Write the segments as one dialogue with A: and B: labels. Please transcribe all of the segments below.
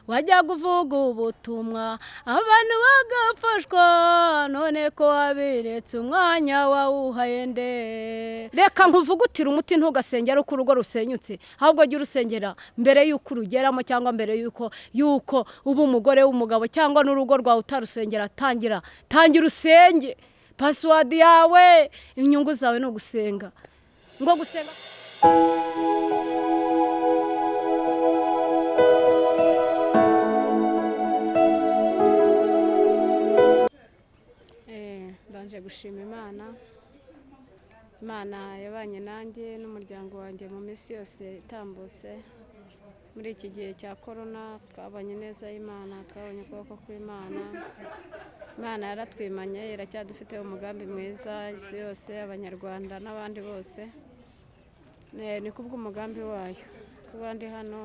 A: wajya kuvuga ubutumwa abantu bagafashwa none ko wabiretse umwanya wawuhaye nde reka nkuvugutira umuti ntugasengera uko urugo rusenyutse ahubwo jya urusengera mbere y'uko urugeramo cyangwa mbere y'uko uba umugore w'umugabo cyangwa n'urugo rwawe utarusengera tangira usenge password yawe inyungu zawe no gusenga ngo gusenga banje gushima Imana yabanye nanjye n'umuryango wanjye mu minsi yose itambutse muri iki gihe cya corona twabanye neza Imana twabonye ukuboko kw'Imana yaratwimanye iracyadufite umugambi mwiza isi yose abanyarwanda n'abandi bose ni kubw'umugambi wayo kuba ndi hano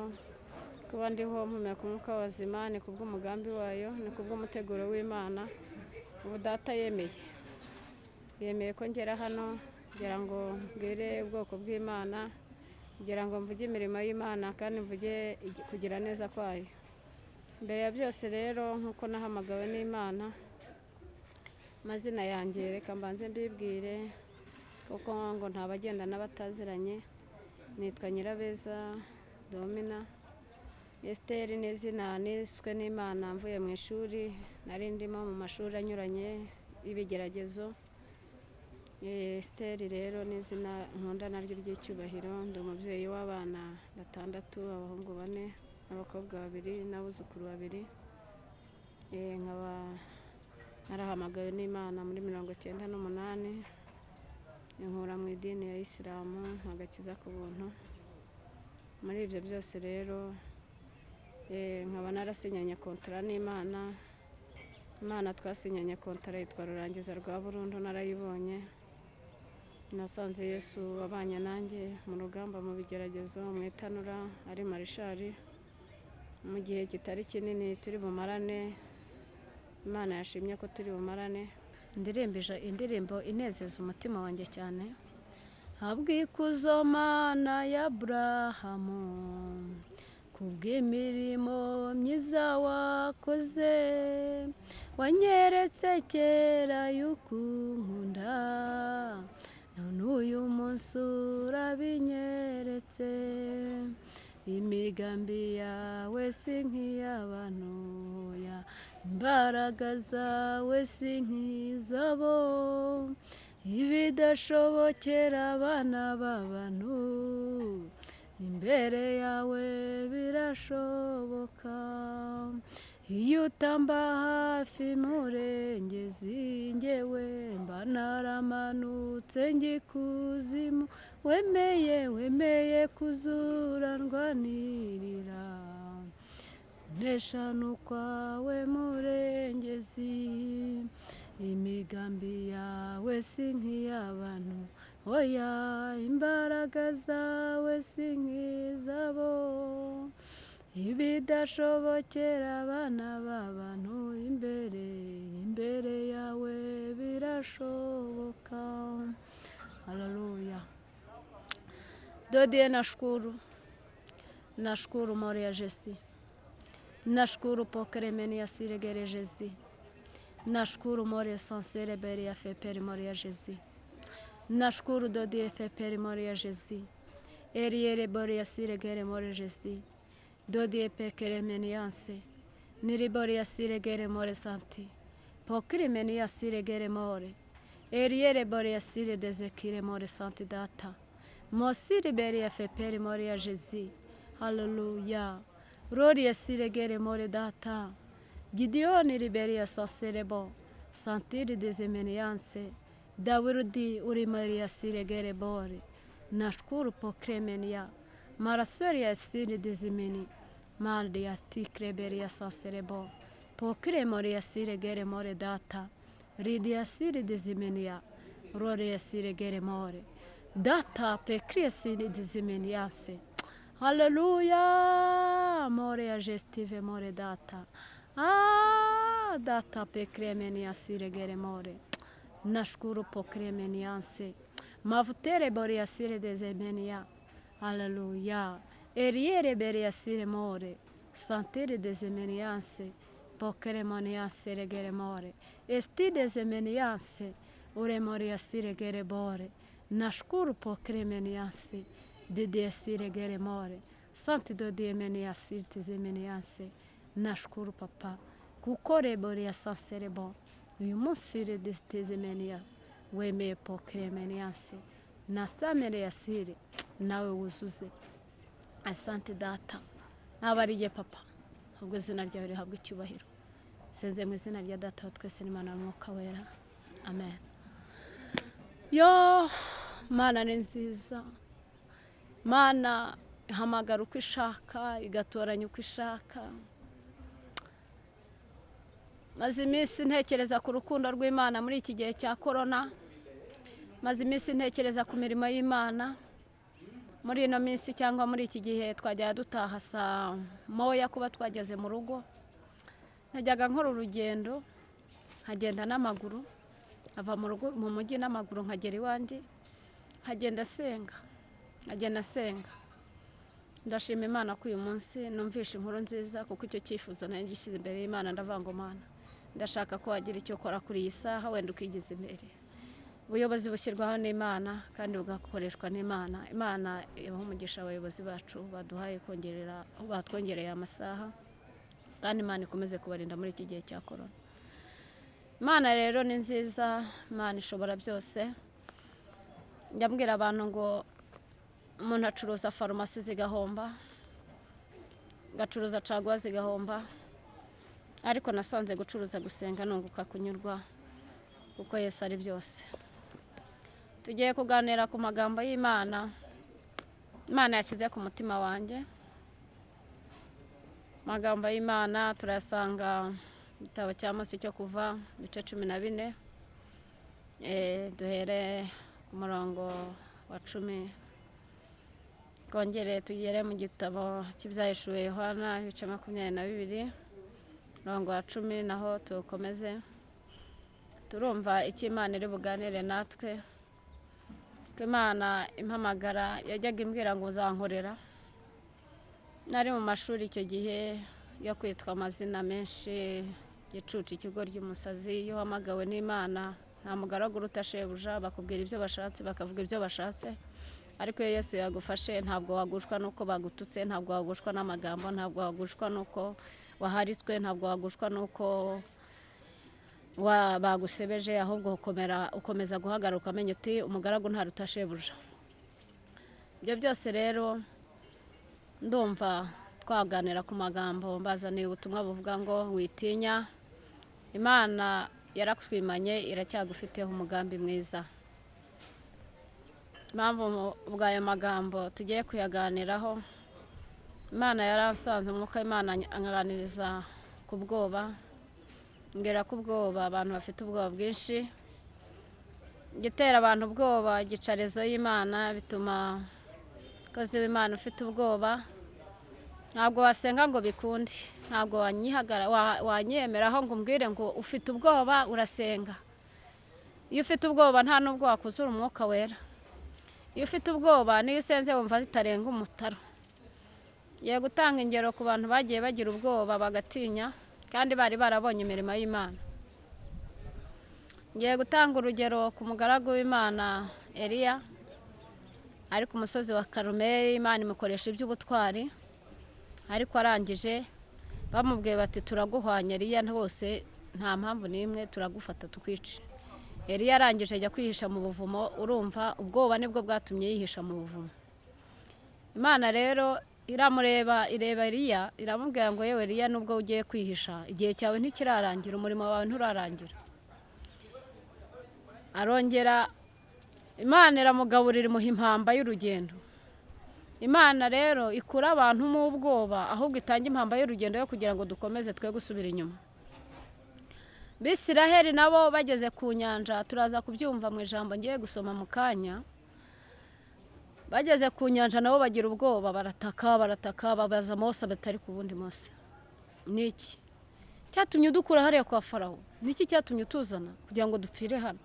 A: kuba ndiho mpumeka umwuka w'abazima ni kubw'umugambi wayo ni kubw'umuteguro w'Imana ubu data yemeye ko ngera hano kugira ngo mbwire ubwoko bw'Imana kugira ngo mvuge imirimo y'Imana kandi mvuge kugira neza kwayo mbere ya byose rero nk'uko nahamagawe n'Imana amazina yanjye reka mbanze mbibwire kuko ngo ntabagenda n'abataziranye nitwa Nyirabeza Domina Esther n'izina niswe n'Imana mvuye mu ishuri nari ndimo mu mashuri anyuranye y'ibigeragezo Esther rero n'izina nkunda naryo ry'icyubahiro ndi umubyeyi w'abana 6 abahungu 4 n'abakobwa 2 n'abuzukuru 2 nkaba narahamagawe n'Imana muri 98 nkura mu idini ya Islam nkagakiza ku buntu muri ibyo byose rero nkaba narasinyanye kontra n'Imana twasinyanye kontra yitwa rurangiza rwa burundu narayibonye nasanze Yesu wabanye nanjye mu rugamba mu bigeragezo mu itanura ari marishari mu gihe kitari kinini turi bumarane Imana yashimye ko turi bumarane ndirimbije indirimbo inezeza umutima wanjye cyane habwikuzo Mana ya Abrahamu kubw'imirimo myiza wakoze wanyeretse kera y'ukunkunda none uyu munsi urabinyeretse imigambi yawe si nk'iy'abantu imbaraga zawe si nk'izabo ibidashobokera abana b'abantu imbere yawe birashoboka iyo utamba hafi murengezi njyewe mba naramanutse ngikuzimu wemeye kuzuranwanirira nteshanu kwawe murengezi imigambi yawe si nk'iy'abantu oya imbaraga zawe si nk'izabo ibidashobokera abana b'abantu imbere yawe birashoboka. Haleluya. Dodie nashukuru Moria Jesi, nashukuru pokeremeni ya siregere Jesi, nashukuru Moria sansere beri ya feperi Moria Jesi, nashukuru Dodie feperi Moria Jesi, eriere bori ya siregere Moria Jesi, Dodie pekeremeni yanse, niribori ya siregere More santi, pokeremeni ya siregere More, eriere bori ya sire dezekire More santi data, Mosiri beri ya feperi Moria Jesi. Haleluya. Rori ya siregere More data. Gideoni riberi ya saserebo. Santiri dezemenianse. Dawirudi uri Maria siregere bore. Nashkuru pokremenia. Marasori ya siri dezemeni. Maldi ya tikre beri ya saserebo. Pokre Moria siregere More data. Ridi ya siri dezemenia. Rori ya siregere More. Data pekrie sini dizimenianse. Haleluya. More ya gestive more data. Data pekrie meniasire gere more. Nashkuru pokrie menianse. Mavutere bori asire dezemenia. Haleluya. Eriere beri asire more. santire des emeniances, pokeremonianse regere more, esti des emeniances, uremoriasi regere bore, nashkuru pokeremenianse, didiasi regere more, santi do diemeniasi tizemenianse, nashkuru papa, kukore boria sansere bon, uyu munsi redestezemenia, wemeye pokeremenianse, nasamere yasire, nawe wuzuze. Asante data, nabariye papa, ubwo izina ryawe rihabwa icyubahiro. Senze mu izina rya data wa twese n'Imana n'Umwuka wera. Amen. Yo, Mana ni nziza. Mana ihamagara uko ishaka, igatoranya uko ishaka. Maze iminsi ntekereza ku rukundo rw'Imana muri iki gihe cya corona. Maze iminsi ntekereza ku mirimo y'Imana. Muri ino minsi cyangwa muri iki gihe twajya dutaha saa moya kuba twageze mu rugo. Najyaga nkora urugendo, nkagenda n'amaguru, ava mu rugo mu mujyi n'amaguru nkagera iwanjye, nkagenda senga. Ndashima Imana ko uyu munsi numvishe inkuru nziza, kuko icyo cyifuzo nari gishyize imbere y'Imana. Ndavuga Mana, ndashaka ko wagira icyo ukora kuri iyi saha, wenda ukigiza imbere. Ubuyobozi bushyirwaho n'Imana kandi bugakoreshwa n'Imana. Imana ibaha umugisha abayobozi bacu baduhaye batwongereye amasaha, kandi Imana ikomeze kubarinda muri iki gihe cya corona. Imana rero ni nziza, Imana ishobora byose. Njyambwira abantu ngo umuntu acuruza farumasi zigahomba, gacuruza caguwa zigahomba, ariko nasanze gucuruza gusenga nunguka kunyurwa, kuko Yesu ari byose. Tugiye kuganira ku magambo y'Imana Imana yashyize ku mutima wanjye. Magambo y'Imana turasanga igitabo cya Mose cyo kuva ibice 14, duhere ku murongo wa 10, twongere tugere mu gitabo cy'ibyahishuwe Yohana ibice 22, murongo wa 10, naho tukomeze turumva icyo Imana iri buganire natwe. Ko Imana impamagara yajyaga imbwira ngo uzankorera. Nari mu mashuri icyo gihe yo kwitwa amazina menshi, gicucu, ikigo ry'umusazi. Iyo hamagawe n'Imana nta mugaragu uruta shebuja, bakubwira ibyo bashatse, bakavuga ibyo bashatse. Ariko iyo Yesu yagufashe ntabwo wagushwa nuko bagututse, ntabwo wagushwa n'amagambo, ntabwo wagushwa nuko waharitswe, ntabwo wagushwa nuko bagusebeje, ahubwo ukomeza guhagaruka amenya uti umugaragu ntaruta shebuja. Ibyo byose rero ndumva twaganira ku magambo mbazaniye ubutumwa buvuga ngo witinya, Imana yarakutwimanye, iracyagufiteho umugambi mwiza. Impamvu bw'ayo magambo tugiye kuyaganiraho, Imana yaransanze, umwuka w'Imana anganiriza ku bwoba. Ngera ku bwoba, abantu bafite ubwoba bwinshi. Gitera abantu ubwoba igicarezo y'Imana, bituma kozi w'Imana ufite ubwoba ntabwo wasenga ngo bikunde, ntabwo wanyemeraho ngo umbwire ngo ufite ubwoba urasenga. Iyo ufite ubwoba nta nubwo wakuzura umwuka wera. Iyo ufite ubwoba niyo usenze wumva zitarenga umutaro. Ngiye gutanga ingero ku bantu bagiye bagira ubwoba bagatinya, kandi bari barabonye imirimo y'Imana. Ngiye gutanga urugero ku mugaragu w'Imana Eliya, ari ku musozi wa Karumeli. Imana imukoresha iby'ubutwari, ariko arangije bamubwiye bati turaguhwanya Eliya, bose nta mpamvu n'imwe, turagufata tukwice. Eliya arangije ajya kwihisha mu buvumo. Urumva ubwoba nibwo bwatumye yihisha mu buvumo. Imana rero ireba Eliya, iramubwira ngo yewe Eliya, nubwo ugiye kwihisha, igihe cyawe ntikirarangira, umurimo wawe nturarangira. Arongera Imana iramugaburira, imuha impamba y'urugendo. Imana rero ikura abantu mu bwoba, ahubwo itanga impamba y'urugendo yo kugira ngo dukomeze twe gusubira inyuma. Bisiraheli nabo bageze ku nyanja, turaza kubyumva mu ijambo ngiye gusoma mu kanya. Bageze ku nyanja nabo bagira ubwoba, barataka, babaza Mose batari ku bundi Mose. Niki cyatumye dukura hariya kwa Farawo? Niki cyatumye tuzana kugira ngo dupfire hano?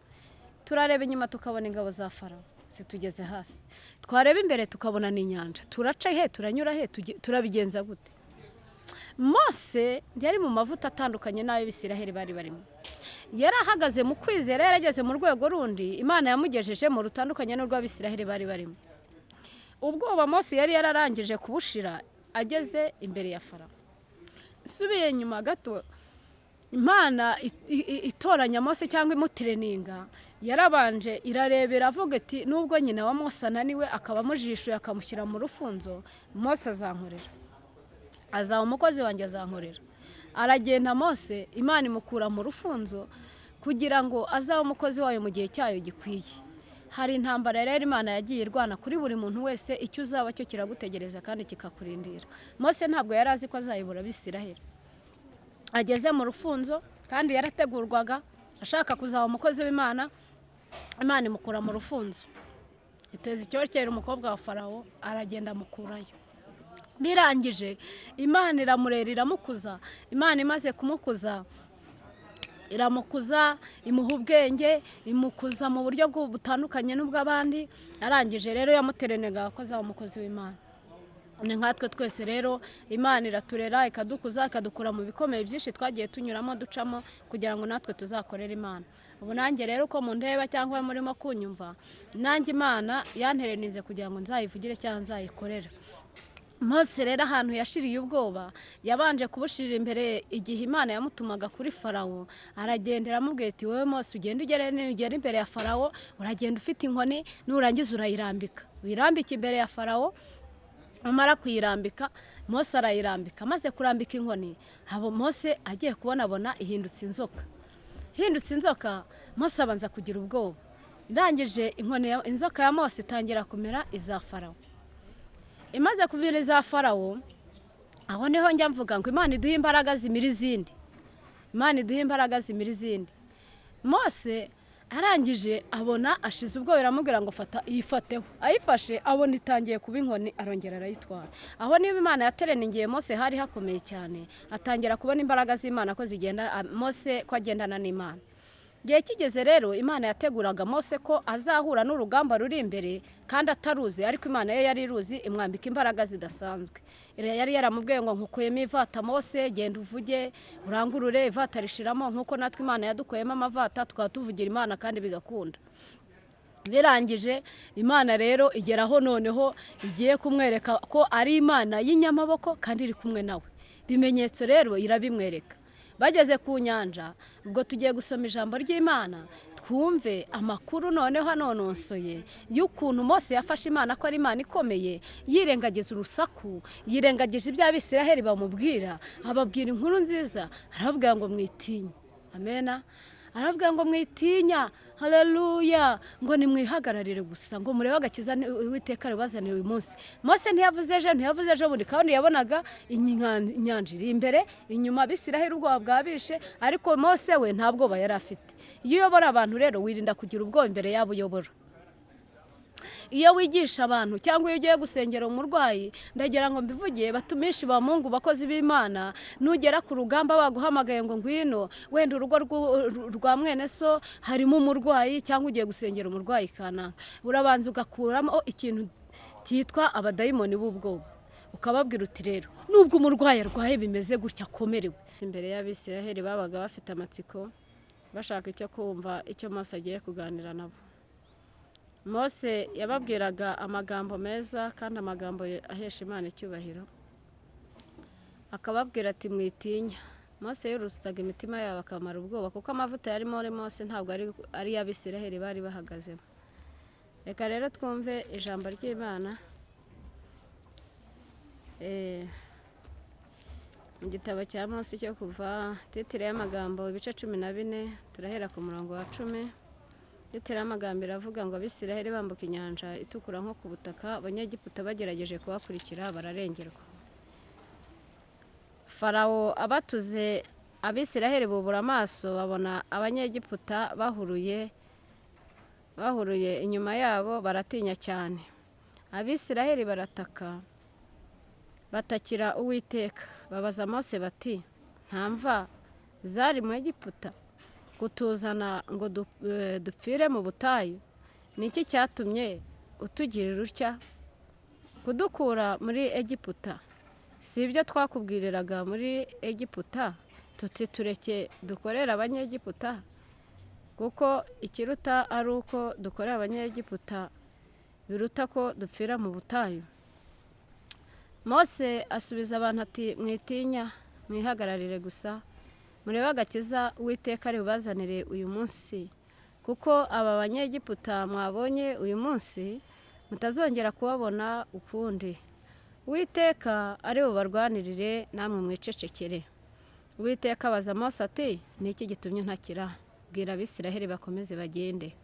A: Turareba inyuma tukabona ingabo za Farawo zitugeze hafi, twareba imbere tukabona n'inyanja. Turaca he? Turanyura he? Turabigenza gute? Mose yari mu mavuta atandukanye n'ay'Abisiraheli bari barimo. Yari ahagaze mu kwizera, yarageze mu rwego rundi Imana yamugejeje mu rutandukanye n'urw'Abisiraheli bari barimo. Ubwoba Mose yari yararangije kubushira ageze imbere ya Farawo. Subiye nyuma gato, Imana itoranya Mose cyangwa imutireninga, yarabanje irarebera avuga ati nubwo nyina wa Mose ananiwe akaba amujishuye akamushyira mu rufunzo, Mose azankorera, azaba umukozi wanjye azankorera. Aragenda Mose, Imana imukura mu rufunzo kugira ngo azabe umukozi wayo mu gihe cyayo gikwiye. Hari intambara rero Imana yagiye irwana kuri buri muntu wese, icyo uzaba cyo kiragutegereza kandi kikakurindira. Mose ntabwo yari azi ko azayobora Abisiraheli. Ageze mu rufunzo kandi yarategurwaga ashaka kuzaba umukozi w'Imana, Imana imukura mu rufunzo. Iteza icyorkera umukobwa wa Farawo, aragenda amukurayo. Birangije Imana iramurera iramukuza. Imana imaze kumukuza iramukuza, imuha ubwenge, imukuza mu buryo butandukanye n'ubw'abandi. Arangije rero yamuterenaga ko azaba umukozi w'Imana. Ni nkatwe twese rero Imana iraturera ikadukuza ikadukura mu bikomeye byinshi twagiye tunyuramo ducamo kugira ngo natwe tuzakorere Imana. Ubu nanjye rero uko mundeba cyangwa murimo kunyumva, nanjye Imana yanterenize kugira ngo nzayivugire cyangwa nzayikorera. Mose rero ahantu yashiriye ubwoba, yabanje kubushirira imbere igihe Imana yamutumaga kuri Farawo. Aragendera amubwira ati wowe Mose ugende ugere imbere ya Farawo, uragenda ufite inkoni, nurangiza urayirambika, uyirambike imbere ya Farawo. Amara kuyirambika, Mose arayirambika. Amaze kurambika inkoni, abo Mose agiye kubonabona ihindutse inzoka. Hindutse inzoka, Mose abanza kugira ubwoba. Irangije inkoni inzoka ya Mose itangira kumera iza Farawo. Imaze kuvira iza Farawo, aho niho njya mvuga ngo Imana iduhe imbaraga zimira izindi. Imana iduhe imbaraga zimira izindi. Mose arangije abona ashize ubwo biramubwira ngo fata yifateho. Ayifashe abona itangiye kuba inkoni, arongera arayitwara. Aho niba Imana yatereningiye Mose hari hakomeye cyane, atangira kubona imbaraga z'Imana ko zigenda Mose ko agendana n'Imana. Gihe kigeze rero Imana yateguraga Mose ko azahura n'urugamba ruri imbere kandi ataruzi, ariko Imana yo yari iruzi, imwambika imbaraga zidasanzwe. Yari yaramubwiye ngo nkukuyemo ivata Mose, genda uvuge urangurure ivata rishiramo, nkuko natwe Imana yadukuyemo amavata tukaba tuvugira Imana kandi bigakunda. Birangije Imana rero igeraho noneho igiye kumwereka ko ari Imana y'inyamaboko kandi iri kumwe nawe. Bimenyetso rero irabimwereka. Bageze ku nyanja, ubwo tugiye gusoma ijambo ry'Imana, twumve amakuru noneho anononsoye y'ukuntu Mose yafashe Imana ko ari Imana ikomeye, yirengagiza urusaku, yirengagiza ibyo Abisiraheli bamubwira, ababwira inkuru nziza, arababwira ngo mwitinya. Amena. Arababwira ngo mwitinya, haleluya, ngo nimwihagararire gusa, ngo murebe agakiza Uwiteka ribazaniye uyu munsi. Mose ntiyavuze ejo bundi kandi yabonaga inyanja iri imbere, inyuma Abisiraheli ubwoba bwabishe, ariko Mose we nta bwoba yari afite. Iyo uyobora abantu rero wirinda kugira ubwoba imbere yabo uyobora. Iyo wigisha abantu cyangwa iyo ugiye gusengera umurwayi, ndagira ngo mbivugiye batumishi ba Mungu bakozi b'Imana, nugera ku rugamba baguhamagaye ngo ngwino, wenda urugo rwa mwene so harimo umurwayi cyangwa ugiye gusengera umurwayi kanaka, urabanza ugakuramo ikintu cyitwa abadayimoni b'ubwoba, ukababwira uti rero nubwo umurwayi arwaye bimeze gutya akomerewe. Imbere y'Abisiraheli babaga bafite amatsiko, bashaka icyo kumva icyo Mose agiye kuganira nabo. Mose yababwiraga amagambo meza kandi amagambo ahesha Imana icyubahiro. Akababwira ati mwitinya. Mose yurutsaga imitima yabo akamara ubwoba, kuko amavuta yari muri Mose ntabwo ari y'Abisiraheli bari bahagazemo. Reka rero twumve ijambo ry'Imana mu gitabo cya Mose cyo kuva, titire y'amagambo ibice 14, turahera ku murongo wa 10. Titire y'amagambo iravuga ngo Abisiraheli bambuka inyanja itukura nko ku butaka, Abanyegiputa bagerageje kubakurikira bararengerwa. Farawo abatuze, Abisiraheli bubura amaso babona Abanyegiputa bahuruye inyuma yabo, baratinya cyane. Abisiraheli barataka, batakira Uwiteka, babaza Mose bati nta mva zari mu Egiputa kutuzana ngo dupfire mu butayu? Ni iki cyatumye utugirira utya kudukura muri Egiputa? si ibyo twakubwiriraga muri Egiputa tuti tureke dukorera abanyegiputa kuko ikiruta ari uko dukorera abanyegiputa biruta ko dupfira mu butayu. Mose asubiza abantu ati mwitinya mwihagararire gusa murebe agakiza Uwiteka ari bubazanire uyu munsi kuko aba banyegiputa mwabonye uyu munsi mutazongera kubabona ukundi. Uwiteka ari bubarwanirire namwe mwicecekere. Uwiteka abaza Mose ati niki gitumye ntakira? Bwira Abisiraheli bakomeze bagende.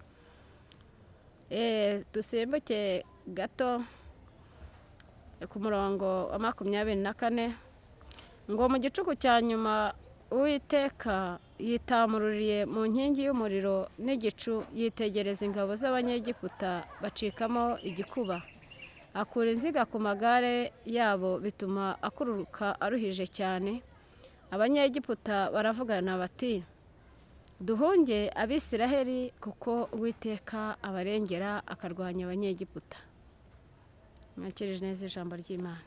A: Dusimbuke gato ku murongo wa 24 ngo mu gicuku cya nyuma Uwiteka yitamururiye mu nkingi y'umuriro n'igicu yitegereza ingabo z'abanyegiputa bacikamo igikuba. Akura inziga ku magare yabo bituma akururuka aruhije cyane. Abanyegiputa baravugana bati duhunge Abisiraheli kuko Uwiteka abarengera akarwanya abanyegiputa. Mwakirije neza ijambo ry'Imana.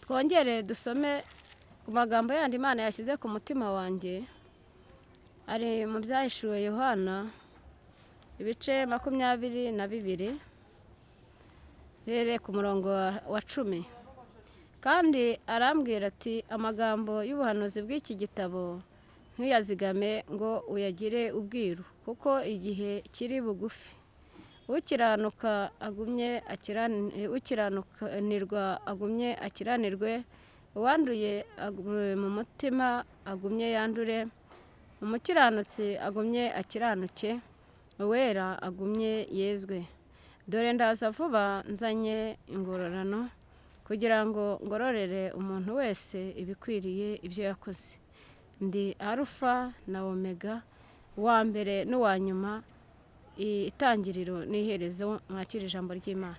A: Twongere dusome ku magambo yandi Imana yashyize ku mutima wanjye ari mu byahishuwe Yohana ibice 22 rere ku murongo wa 10. Kandi arambwira ati amagambo y'ubuhanuzi bw'iki gitabo ntuyazigame ngo uyagire ubwiru kuko igihe kiri bugufi. Ukiranukanirwa agumye akiranirwe, uwanduye mu mutima agumye yandure, umukiranutsi agumye akiranuke, uwera agumye yezwe. Dore ndaza vuba nzanye ingororano kugira ngo ngororere umuntu wese ibikwiriye ibyo yakoze. Ndi Arufa na Omega, uwa mbere n'uwa nyuma, itangiriro n'iherezo. Mwakira ijambo ry'Imana.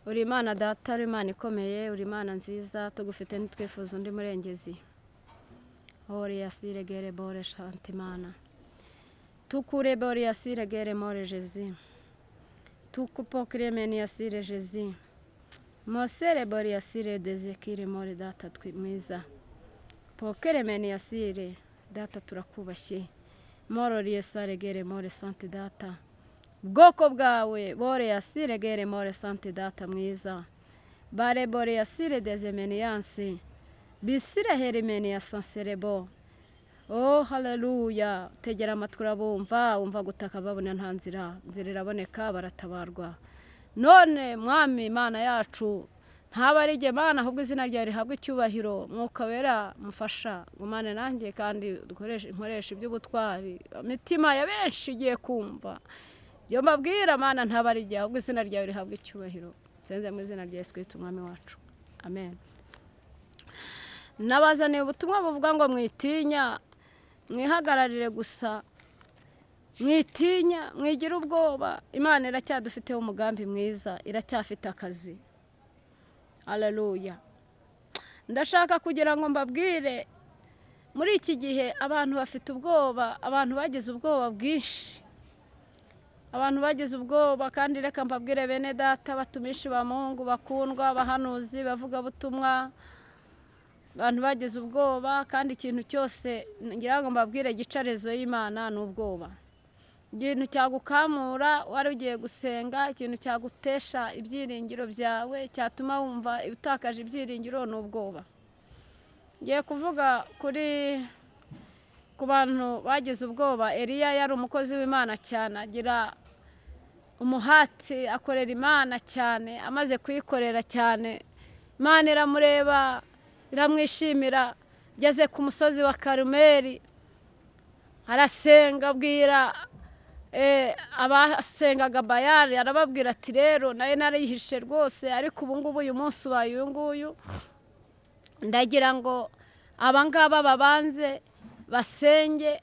A: Uri Imana data, uri Imana ikomeye, uri Imana nziza, tugufite ntitwifuza undi murengezi. Ori yasire gere bore shantimana tukure bore yasire gere more jezi tukupokire meni yasire jezi mosere bore yasire dezekire more data mwiza pokere meni yasire data turakubashye morori yasare gere more sante data bwoko bwawe bore yasire gere more sante data mwiza bare bore yasire dezemeni yansi bisire herimeni ya sanserebo. Oh haleluya. Tegera amatwi urabumva, umva gutaka babona nta nzira iraboneka baratabarwa. None mwami Imana yacu ntabarige Mana ahubwo izina ryawe rihabwe icyubahiro. Mwuka wera mufasha gumane nanjye kandi nkoresha iby'ubutwari. Imitima ya benshi igiye kumva byo mbabwira Mana ntabarige ahubwo izina ryawe rihabwe icyubahiro. Senze mu izina rya Yesu Kristo umwami wacu. Amen. Nabazaniye ubutumwa buvuga ngo mwitinya mwihagararire gusa, mwitinya mwigira ubwoba. Imana iracyadufiteho umugambi mwiza, iracyafite akazi. Haleluya. Ndashaka kugira ngo mbabwire muri iki gihe abantu bafite ubwoba, abantu bagize ubwoba bwinshi, abantu bagize ubwoba. Kandi reka mbabwire bene data batumishi ba Mungu bakundwa, abahanuzi bavuga butumwa, abantu bagize ubwoba. Kandi ikintu cyose ngira ngo mbabwire gicarezo y'Imana ni ubwoba. Ikintu cyagukamura wari ugiye gusenga, ikintu cyagutesha ibyiringiro byawe, cyatuma wumva utakaje ibyiringiro ni ubwoba. Ngiye kuvuga ku bantu bagize ubwoba. Eliya yari umukozi w'Imana cyane, agira umuhati, akorera Imana cyane. Amaze kuyikorera cyane Imana iramureba iramwishimira. Ageze ku musozi wa Karumeli arasenga, abwira abasengaga Bayali, arababwira ati rero naye narihishe rwose, ariko ubu ngubu uyu munsi ubaye uyu nguyu, ndagira ngo abangaba babanze basenge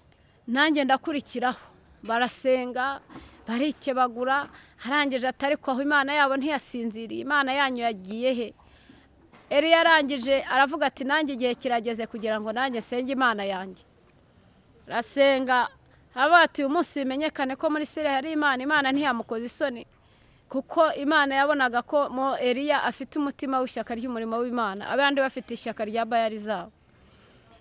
A: nanjye ndakurikiraho. Barasenga barikebagura, arangije ati ariko aho Imana yabo ntiyasinziriye, Imana yanyu yagiye he? Eliya arangije aravuga ati nanjye igihe kirageze kugira ngo nanjye senge Imana yanjye. Rasenga abati uyu munsi bimenyekane ko muri Isiraheli hari Imana. Imana ntiyamukoze isoni. kuko Imana yabonaga ko Eliya afite umutima w'ishyaka ry'umurimo w'Imana, abandi bafite ishyaka rya Bayali zabo.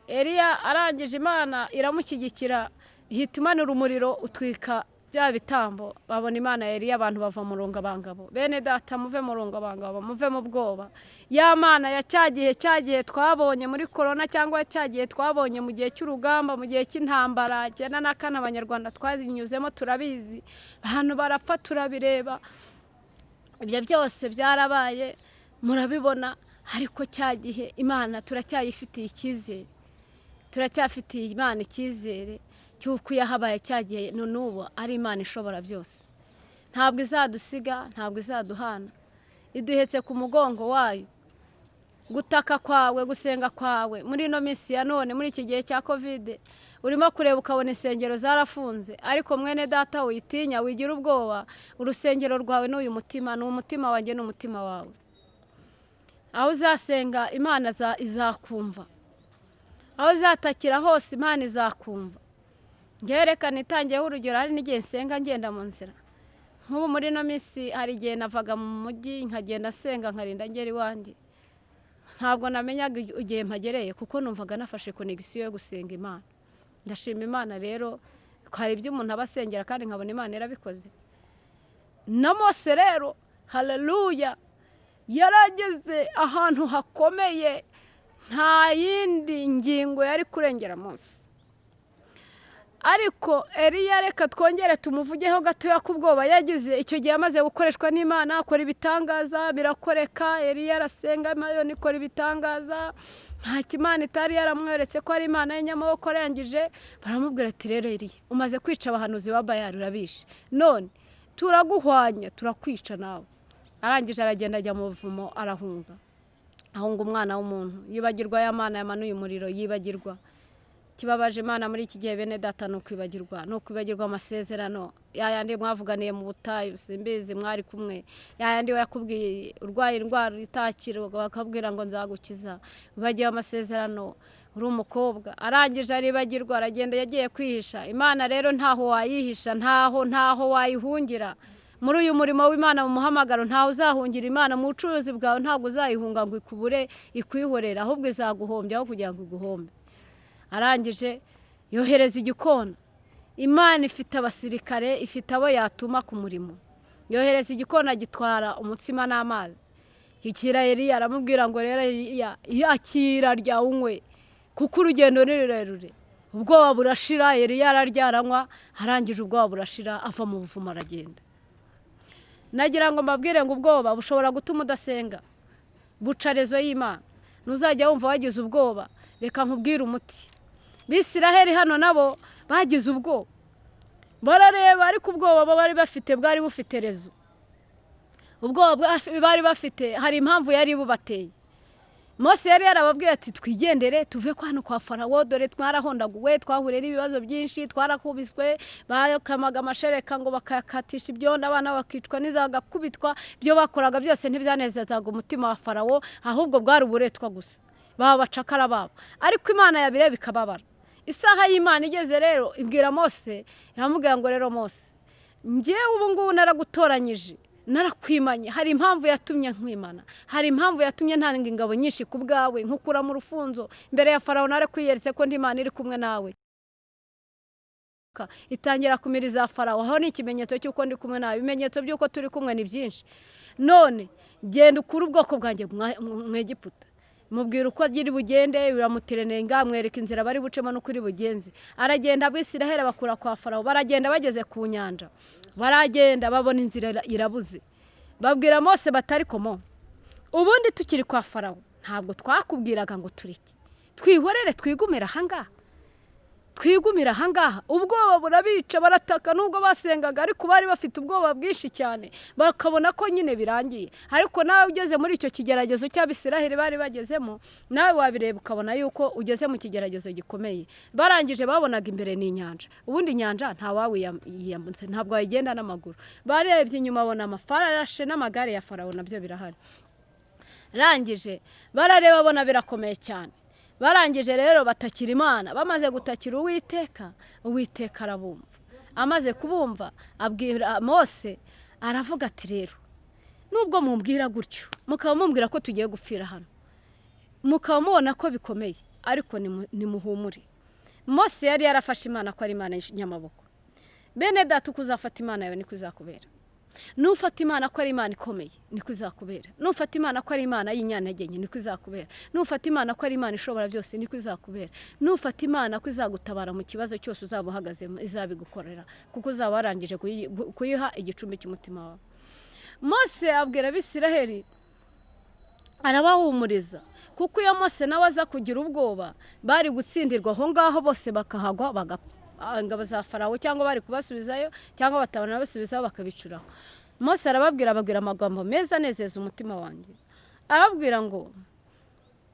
A: Eliya arangije Imana iramushyigikira, ihita imanura umuriro utwika bya bitambo. Babona Imana ya Eliya, abantu bava mu rungabangabo. Bene data, muve mu rungabangabo, muve mu bwoba. Ya Mana ya cyagihe twabonye muri corona, cyangwa cyagihe twabonye mu gihe cy'urugamba, mu gihe cy'intambara 94 abanyarwanda twazinyuzemo turabizi, abantu barapfa turabireba, ibyo byose byarabaye murabibona. Ariko cyagihe Imana turacyayifitiye icyizere, turacyafitiye Imana icyizere cy'uko yahabaye cyagihe n'ubu ari Imana ishobora byose. Ntabwo izadusiga, ntabwo izaduhana, iduhetse ku mugongo wayo. Gutaka kwawe, gusenga kwawe muri ino minsi ya none, muri iki gihe cya covid, urimo kureba ukabona insengero zarafunze, ariko mwene data witinya, wigira ubwoba. Urusengero rwawe n'uyu mutima, ni umutima wanjye n'umutima wawe. Aho uzasenga Imana izakumva, aho uzatakira hose Imana izakumva. Ngerekana itangiyeho urugero, hari n'igihe nsenga ngenda mu nzira. Nk'ubu muri ino minsi hari igihe navaga mu mujyi nkagenda senga nkarinda ngera iwanjye. Ntabwo namenyaga igihe mpagereye, kuko numvaga nafashe connection yo gusenga Imana. Ndashima Imana rero ko hari ibyo umuntu abasengera kandi nkabona Imana irabikoze. Na Mose rero, haleluya, yarageze ahantu hakomeye, nta yindi ngingo yari kurengera Mose. Ariko Eliya, reka twongere tumuvugeho gatoya ku bwoba yagize. Icyo gihe amaze gukoreshwa n'Imana, akora ibitangaza birakoreka. Eliya arasenga, Imana ikora ibitangaza. Nta kimana itari yaramweretse ko ari Imana y'inyamaboko. Arangije baramubwira ati, rero Eliya, umaze kwica abahanuzi ba Bayali, urabishe, none turaguhwanya, turakwica nawe. Arangije aragenda ajya mu buvumo, arahunga, ahunga umwana w'umuntu. Yibagirwa ya Mana yamanuye umuriro, yibagirwa. Kibabaje Imana muri iki gihe bene data, no kwibagirwa amasezerano yayandi mwavuganiye mu butayu, simbizi mwari kumwe, yayandi yakubwiye urwaye indwara itakira bakabwira ngo nzagukiza, wibagiwe amasezerano, uri umukobwa. Arangije aribagirwa, aragenda yagiye kwihisha. Imana rero ntaho wayihisha, ntaho wayihungira. Muri uyu murimo w'Imana, mu muhamagaro, ntaho uzahungira Imana. Mu bucuruzi bwawe ntabwo uzayihunga ngo ikubure ikwihorera, ahubwo izaguhombya aho kugira ngo iguhombe. Arangije yohereza igikona. Imana ifite abasirikare, ifite abo yatuma ku murimo. Yohereza igikona gitwara umutsima n'amazi. Kikira Eliya, aramubwira ngo rero Eliya, yakira rya unywe, kuko urugendo ni rurerure. Ubwoba burashira, Eliya araryaranywa. Arangije ubwoba burashira, ava mu buvumo aragenda. Nagira ngo mbabwire ngo ubwoba bushobora gutuma udasenga. Buca rezo y'Imana. Nuzajya wumva wagize ubwoba, reka nkubwire umuti. Bisiraheli hano nabo bagize ubwoba, barareba, ariko ubwoba bari bafite bwari bufite rezo. Ubwoba bari bafite hari impamvu yari bubateye. Mose yari yarababwiye ati, twigendere tuve kwa hano kwa Farawo, dore twarahondaguwe, twahure n'ibibazo byinshi, twarakubiswe, bakamaga amashereka ngo bakakatisha ibyondo, abana bakicwa n'izagakubitwa. Byo bakoraga byose ntibyanezezaga umutima wa Farawo, ahubwo bwari uburetwa gusa, baba bacakara babo. Ariko Imana yabireba ikababara. Isaha y'Imana igeze rero, ibwira Mose, iramubwira ngo rero Mose, njyewe ubu ngubu naragutoranyije, narakwimanye. Hari impamvu yatumye nkwimana, hari impamvu yatumye ntanga ingabo nyinshi ku bwawe, nkukura mu rufunzo mbere ya Farawo. Narakwiyeretse ko ndi Imana iri kumwe nawe. Itangira kumiriza Farawo, aho ni ikimenyetso cy'uko ndi kumwe nawe. Ibimenyetso by'uko turi kumwe ni byinshi. None genda ukura ubwoko bwanjye mu Egiputa. Mubwira uko agira bugende, biramuterenenga, amwereka inzira bari bucemo no kuri bugenze. Aragenda, Abisiraheli bakura kwa Farawo, baragenda bageze ku nyanja. Baragenda babona inzira irabuze. Babwira Mose batari komo, ubundi tukiri kwa Farawo ntabwo twakubwiraga ngo turiki, twihorere twigumira ahangaha, twigumira ahangaha. Ubwoba burabica, barataka. Nubwo basengaga, ariko bari bafite ubwoba bwinshi cyane, bakabona ko nyine birangiye. Ariko nawe ugeze muri icyo kigeragezo cy'Abisiraheli bari bagezemo, nawe wabireba ukabona yuko ugeze mu kigeragezo gikomeye. Barangije babonaga imbere ni inyanja, ubundi inyanja nta wawiyambutse, ntabwo wayigenda n'amaguru. Barebye inyuma babona amafarashe n'amagare ya Farawo nabyo birahari. Rangije barareba babona birakomeye cyane. Barangije rero batakira Imana. Bamaze gutakira Uwiteka, Uwiteka arabumva. Amaze kubumva abwira Mose aravuga ati rero nubwo mumbwira gutyo mukaba mumbwira ko tugiye gupfira hano mukaba mubona ko bikomeye ariko nimuhumure. Mose yari yarafashe Imana ko ari Imana nyamaboko. Bene data ukuzafata Imana yawe niko izakubera. Nufata Imana ko ari Imana ikomeye niko izakubera. Nufata Imana ko ari Imana y'inyantegenye niko izakubera. Nufata Imana ko ari Imana ishobora byose niko izakubera. Nufata Imana ko izagutabara mu kibazo cyose uzaba uhagazemo izabigukorera kuko uzaba warangije kuyiha igicumbi cy'umutima wawe. Mose abwira Abisiraheli arabahumuriza kuko iyo Mose nawe aza kugira ubwoba bari gutsindirwa aho ngaho bose bakahagwa ingabo za Farawo cyangwa bari kubasubizayo cyangwa batabana basubizayo bakabicuraho. Mose ababwira amagambo meza anezeza umutima wanjye. Arababwira ngo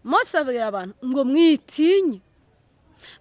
A: Mose abwira abantu ngo mwitinye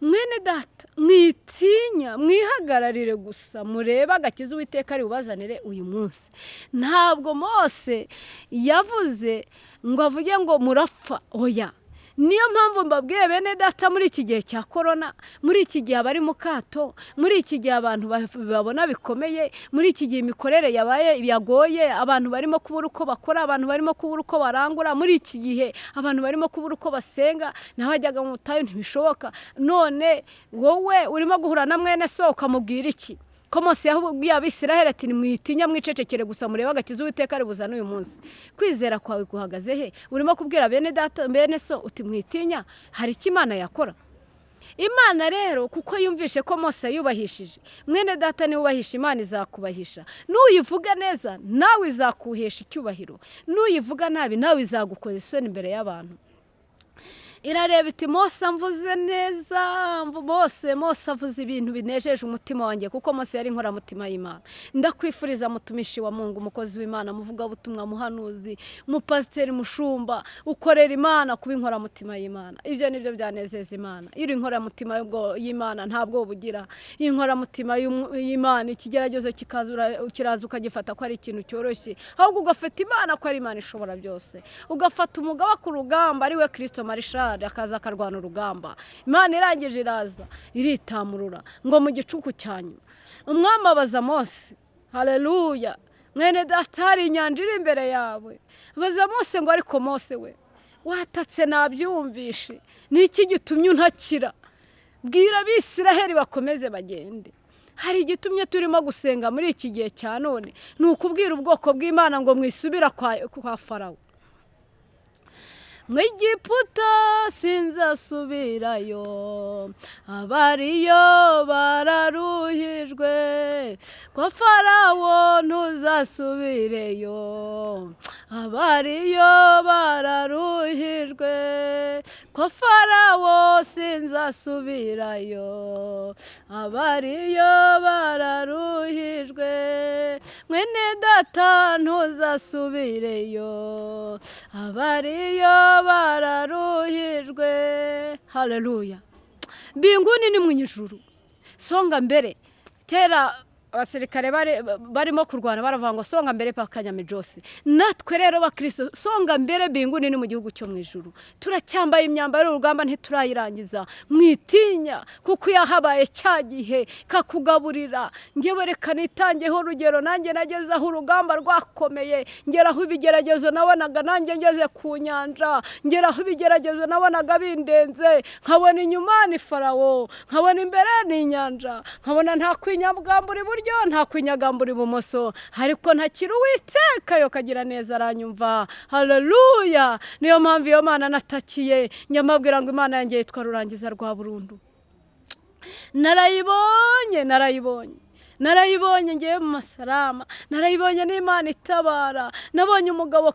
A: mwene data mwitinya mwihagararire gusa mureba agakiza Uwiteka ari ubazanire uyu munsi. Ntabwo Mose yavuze ngo avuge ngo murapfa, oya. Niyo mpamvu mbabwiye bene data muri iki gihe cya corona, muri iki gihe abari mu kato, muri iki gihe abantu babona bikomeye, muri iki gihe imikorere yagoye, abantu barimo kubura uko bakora, abantu barimo kubura uko barangura, muri iki gihe abantu barimo kubura uko basenga, nabajyaga mu butayu ntibishoboka. None wowe urimo guhura na mwene so ukamubwira iki? Ko Mose yabwiye Abisiraheli ati mwitinya mwicecekere gusa mureba agakiza Uwiteka ari buzana uyu munsi. Kwizera kwawe guhagaze he? Urimo kubwira bene data bene so uti mwitinya, hari iki Imana yakora? Imana rero kuko yumvishe ko Mose yubahishije, mwene data ni ubahisha Imana izakubahisha. Nuyivuga neza nawe izakuhesha icyubahiro, nuyivuga nabi nawe izagukoza isoni imbere y'abantu. Irareba iti Mose amvuze neza, Mose avuze ibintu binejeje umutima wanjye kuko Mose yari inkora mutima y'Imana. Ndakwifuriza mutumishi wa Mungu, umukozi w'Imana, muvuga butumwa, muhanuzi, mupasiteri, mushumba, ukorera Imana kuba inkora mutima y'Imana. Ibyo nibyo byanezeza Imana. Iri inkora mutima y'Imana ntabwo bugira. Inkora mutima y'Imana ikigeragezo kiraza ukagifata ko ari ikintu cyoroshye, ahubwo ugafata Imana ko ari Imana ishobora byose. Ugafata umugaba ku rugamba ari we Kristo Marishal akaza akarwana urugamba. Imana irangije iraza iritamurura ngo mu gicuku cyanyu umwami abaza Mose, haleluya, mwene data hari inyanja iri imbere yawe. Abaza Mose ngo ariko Mose we watatse nabyumvishe, ni iki gitumye untakira? Bwira Abisiraheli bakomeze bagende. Hari igitumye turimo gusenga muri iki gihe cya none, ni ukubwira ubwoko bw'Imana ngo mwisubira kwa Farawo. Mwigiputa sinzasubirayo, abariyo bararuhijwe, kwa Farawo ntuzasubireyo, abariyo bararuhijwe, kwa Farawo sinzasubirayo, abariyo bararuhijwe, mwene data ntuzasubireyo, abariyo bararuhijwe. Haleluya. Mbinguni ni mu ijuru. Songa mbere. Tera abasirikare barimo kurwana baravuga ngo songa mbere pakanyamijose. Natwe rero bakristo songa mbere mbinguni ni mu gihugu cyo mu ijuru. Turacyambaye imyambaro y'urugamba ntiturayirangiza. Mwitinya kuko yahabaye cyagihe kakugaburira. Ngewe reka nitangeho urugero, nanjye nageze aho urugamba rwakomeye, ngeraho ibigeragezo nabonaga nanjye ngeze ku nyanja, ngeraho ibigeragezo nabonaga bindenze, nkabona inyuma ni Farawo, nkabona imbere ni inyanja, nkabona nta kwinyabwambura iburyo nta kwinyagambura ibumoso, ariko ntakiri Uwiteka yo kagira neza aranyumva. Haleluya. Niyo mpamvu iyo Mana natakiye nyamabwira ngo Imana yanjye yitwa rurangiza rwa burundu. Narayibonye ngiye mu masarama, narayibonye n'Imana itabara. Nabonye umugabo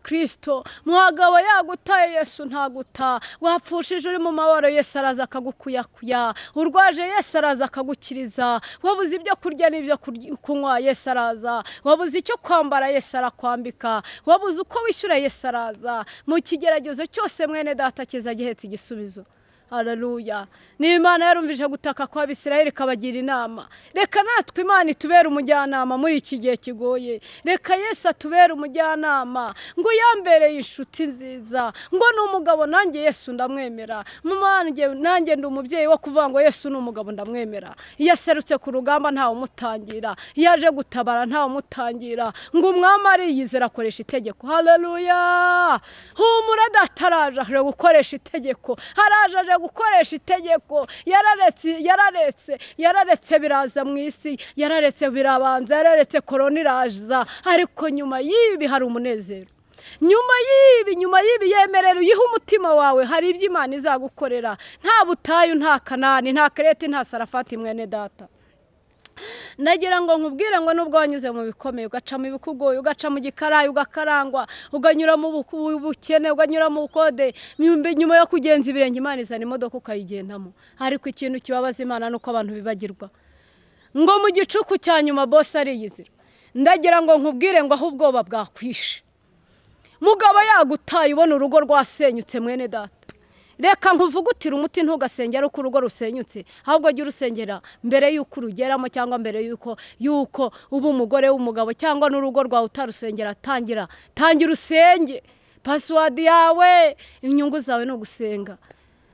A: Kristo, mwagabo yagutaye Yesu ntaguta, wapfushije uri mu mabaro Yesu araza akagukuyakuya, urwaje Yesu araza akagukiriza, wabuze ibyo kurya n'ibyo kunywa Yesu araza, wabuze icyo kwambara Yesu arakwambika, wabuze uko wishyura Yesu araza. Mu kigeragezo cyose mwene data kiza gihetse igisubizo. Haleluya. Ni Imana yarumvije gutaka kwa Bisirayeli kabagira inama. Reka natwe Imana itubere umujyanama muri iki gihe kigoye. Reka Yesu atubere umujyanama ngo yambereye inshuti nziza. Ngo n'umugabo nanjye Yesu ndamwemera. Nanjye ndi umubyeyi wo kuvuga ngo Yesu n'umugabo ndamwemera. Yaserutse ku rugamba ntawe umutangira. Yaje gutabara ntawe umutangira. Ngo umwami ariyizera akoresha itegeko. Haleluya. Humura dataraje gukoresha itegeko. Haraje gukoresha itegeko. Yararetse biraza mu isi. Yararetse birabanza. Yararetse korona iraza. Ariko nyuma y'ibi hari umunezero. Nyuma y'ibi yemerera uyihe umutima wawe. Hari ibyo Imana izagukorera. Nta butayu, nta Kanani, nta Kreti, nta Sarafati mwene data. Nagira ngo nkubwire ngo nubwo wanyuze mu bikomeye, ugaca mu bikugoye, ugaca mu gikarayi, ugakarangwa, uganyura mu bukene, uganyura mu bukode, nyuma yo kugenza ibirenge Imana izana imodoka ukayigendamo. Ariko ikintu kibabaza Imana nuko abantu bibagirwa ngo mu gicuku cya nyuma boss ariyizira. Ndagira ngo nkubwire ngo aho ubwoba bwakwishe, mugabo yagutaye ubona urugo rwasenyutse mwene data. Reka nkuvugutira umuti ntugasengera uko urugo rusenyutse, ahubwo jya urusengera mbere y'uko urugeramo cyangwa mbere y'uko uba umugore w'umugabo cyangwa n'urugo rwawe utarusengera. Tangira usenge. Password yawe, inyungu zawe no gusenga.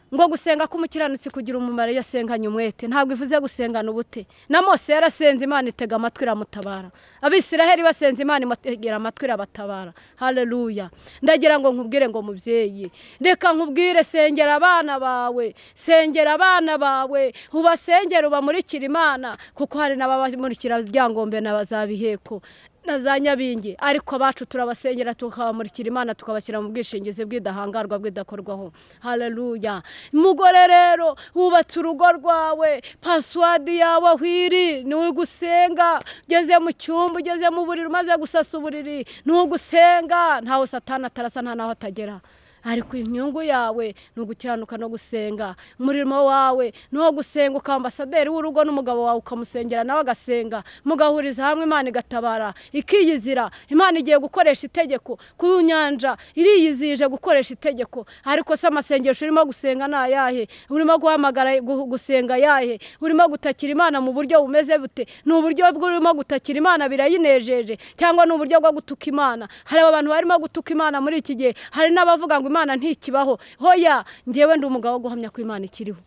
A: Ngo gusenga k'umukiranutsi kugira umumaro yasenganye umwete. Ntabwo ivuze gusengana ubute. Na Mose yarasenze Imana itega amatwi iramutabara. Abisiraheli basenze Imana itegera amatwi irabatabara. Haleluya. Ndagira ngo nkubwire ngo mubyeyi, reka nkubwire sengera abana bawe. Sengera abana bawe. Ubasengera ubamurikira Imana kuko hari n'abamurikira ryangombe n'abazabiheko na za Nyabingi. Ariko abacu turabasengera tukabamurikira Imana tukabashyira mu bwishingizi bw'idahangarwa bw'idakorwaho. Haleluya. Mugore rero wubatse urugo rwawe, password yawe hwiri ni ugusenga. Ugeze mu cyumba, ugeze mu buriri umaze gusasa uburiri, ni ugusenga. Ntaho Satani atarasa nta naho atagera. Ariko inyungu yawe ni ugukiranuka no gusenga. Umurimo wawe ni uwo gusenga, ukaba ambasaderi w'urugo n'umugabo wawe ukamusengera nawe agasenga. Mugahuriza hamwe Imana igatabara ikiyizira. Imana igiye gukoresha itegeko ku nyanja, iriyizije gukoresha itegeko. Ariko se amasengesho urimo gusenga na yahe? Urimo guhamagara gusenga yahe? Urimo gutakira Imana mu buryo bumeze bute? Ni uburyo bw'urimo gutakira Imana birayinejeje cyangwa ni uburyo bwo gutuka Imana? Hari abantu barimo gutuka Imana muri iki gihe. Hari n'abavuga ngo Imana ntikibaho. Hoya, ngewe ndi umugabo wo guhamya ko Imana ikiriho.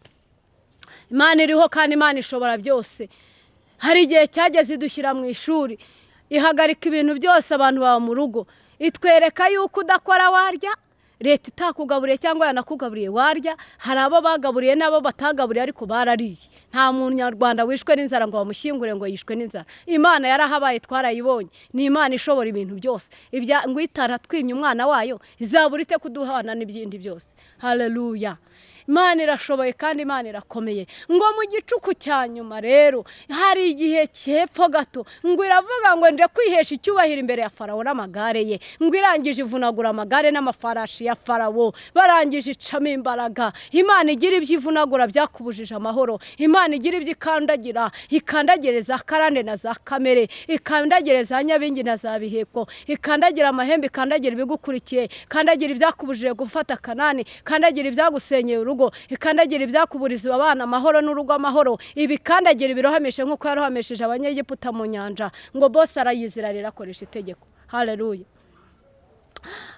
A: Imana iriho kandi Imana ishobora byose. Hari igihe cyageze idushyira mu ishuri, ihagarika ibintu byose abantu baba mu rugo, itwereka yuko udakora warya. Leta itakugaburiye cyangwa yanakugaburiye warya. Hari abo bagaburiye n'abo batagaburiye ariko barariye. Nta munyarwanda wishwe n'inzara ngo bamushyingure ngo yishwe n'inzara. Imana yarahabaye twarayibonye. Ni Imana ishobora ibintu byose. Ngo itaratwimye umwana wayo izaburite kuduhana n'ibindi byose. Haleluya. Imana irashoboye kandi Imana irakomeye. Ngo mu gicuku cya nyuma rero hari igihe cyepfo gato, ngo iravuga ngo nje kwihesha icyubahiro imbere ya Farawo n'amagare ye. Ngo irangije ivunagura amagare n'amafarashi ya Farawo, barangije icamo imbaraga. Imana igira ibyo ivunagura byakubujije amahoro. Imana igira ibyo ikandagira, ikandagereza Karande na za Kamere, ikandagereza Nyabingi na za Biheko, ikandagira amahembe, ikandagira ibigukurikiye, ikandagira ibyakubujije gufata Kanani, ikandagira ibyagusenyeye urugo, ikandagira ibyakuburiza abana amahoro n'urugo amahoro. Ibikandagira ibirohamishe nk'uko yarohamesheje Abanyegiputa mu nyanja. Ngo boss arayizira rirakoresha itegeko. Haleluya.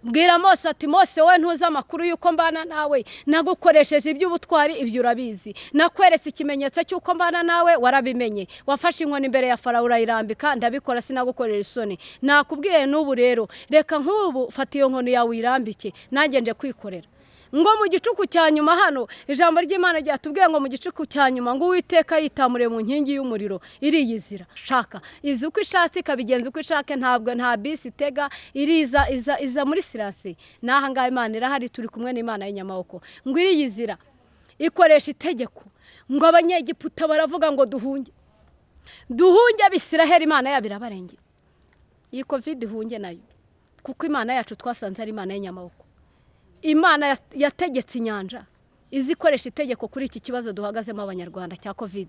A: Bwira Mose ati Mose we ntuzi amakuru yuko mbana nawe, nagukoresheje iby'ubutwari ibyo urabizi. Nakweretse ikimenyetso cy'uko mbana nawe warabimenye. Wafashe inkoni imbere ya Farawo urayirambika, ndabikora sinagukorera isoni. Nakubwiye n'ubu rero reka nk'ubu fata iyo nkoni yawe uyirambike, nanjye nje kwikorera. Ngo mu gicuku cya nyuma hano ijambo ry'Imana ryatubwiye ngo mu gicuku cya nyuma ngo Uwiteka yitamure mu nkingi y'umuriro iriyizira. Shaka izi uko ishatse ikabigenza uko ishake, ntabwo nta bisi itega, iza muri silence. Naha ngaho Imana irahari, turi kumwe n'Imana y'inyamaboko. Ngo iriyizira ikoresha itegeko. Ngo Abanyegiputa baravuga ngo duhunge Abisiraheli, Imana yabirabarenge. Iyi covid ihunge nayo kuko Imana yacu twasanze ari Imana y'inyamaboko. Imana yategetse inyanja izikoresha itegeko kuri iki kibazo duhagazemo Abanyarwanda cya covid.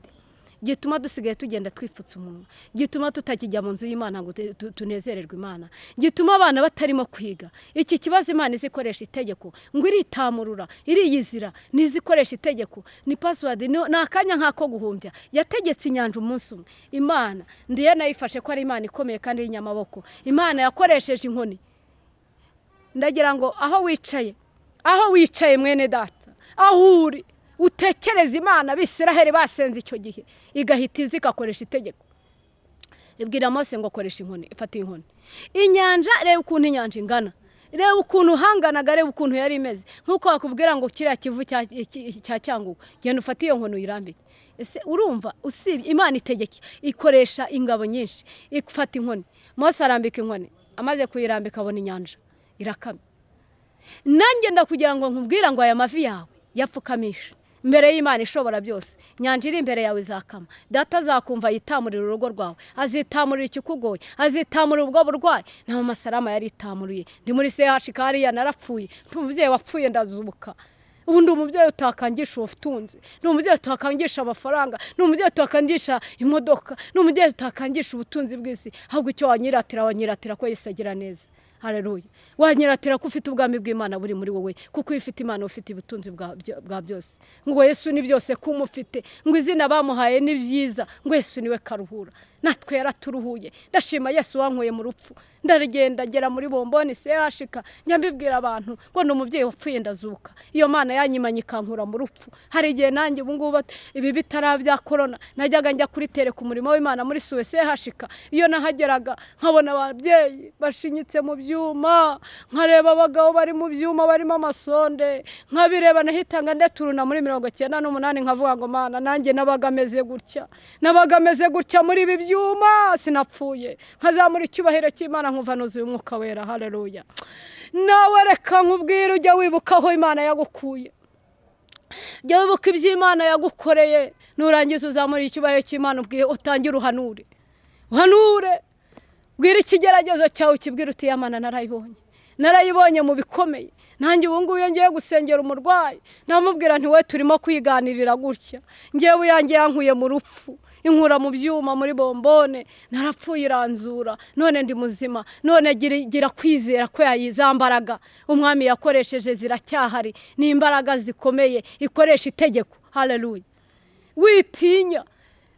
A: gituma dusigaye tugenda twipfutsa umunwa, gituma tutakijya mu nzu y'Imana ngo tunezererwe Imana, gituma abana batarimo kwiga. Iki kibazo Imana izikoresha itegeko ngo iritamurura, iriyizira, nizikoresha itegeko. Ni password, nakanya nkako guhumbya. Yategetse inyanja umunsi umwe. Imana ndiye nayifashe ko ari Imana ikomeye kandi y'inyamaboko. Imana yakoresheje inkoni. Ndagira ngo aho wicaye mwene data, aho uri utekereza Imana Bisiraheli basenze icyo gihe igahita izikakoresha itegeko. Ibwira Mose ngo koresha inkoni, ifata inkoni. Inyanja, reba ukuntu inyanja ingana, reba ukuntu hanganaga, reba ukuntu yari imeze. Nkuko bakubwira ngo kiriya kivu cya Cyangugu, genda ufate iyo nkoni uyirambike. Ese urumva usibye Imana itegeke ikoresha ingabo nyinshi, ifata inkoni. Mose arambika inkoni, amaze kuyirambika abona inyanja irakama. Nanjye ndakugira ngo nkubwira ngo aya mavi yawe yapfukamisha mbere y'Imana ishobora byose. Nyanja iri imbere yawe izakama. Data azakumva yitamurira urugo rwawe, azitamurira ikikugoye, azitamurira ubwo burwayi. Na mama Salama yari itamuriye. Ndi muri CHK hariya narapfuye, umubyeyi wapfuye ndazubuka. Ubu ndi umubyeyi utakangisha ubutunzi, ndi umubyeyi utakangisha amafaranga, ndi umubyeyi utakangisha imodoka, ndi umubyeyi utakangisha ubutunzi bw'isi. Ahubwo icyo wanyiratira ko Yesu agira neza. Haleluya. Wanyiratira ko ufite ubwami bw'Imana buri muri wowe, kuko ufite Imana ufite ubutunzi bwa byose. Ngo Yesu ni byose kumufite, ngo izina bamuhaye ni byiza, ngo Yesu niwe karuhura. Natwe yaraturuhuye. Ndashima Yesu wankuye mu rupfu. Ndaragenda ngera muri bomboni CHK, nyambibwira abantu ngo n'umubyeyi wapfuye ndazuka. Iyo Mana yanyimanye ikankura mu rupfu. Hari igihe nanjye ubu ngubu ibi bitarabya corona najyaga njya kuri ku Umurimo w'Imana muri CHK. Iyo nahageraga nkabona ababyeyi bashinyitse mu byuma, nkareba abagabo bari mu byuma barimo amasonde, nkabireba nahitanga ndeturuna muri 98 nkavuga ngo Mana nanjye nabaga meze gutya muri ibi byuma sinapfuye. Nkazamura icyubahiro cy'Imana nk'Ubuhanuzi Umwuka Wera. Haleluya. Nawe reka nkubwire ujya wibuka aho Imana yagukuye, jya wibuka iby'Imana yagukoreye. Nurangiza uzamura icyubahiro cy'Imana ubwiye utangira uhanure bwira ikigeragezo cyawe kibwira uti Imana narayibonye mu bikomeye. Nanjye ubu ngubu ngiye gusengera umurwayi namubwira nti we turimo kwiganirira gutya, ngewe yanjye yankuye mu rupfu, inkura mu byuma muri bombone, narapfuye iranzura, none ndi muzima. None gira kwizera ko yayizambaraga umwami yakoresheje ziracyahari, ni imbaraga zikomeye, ikoresha itegeko. Haleluya.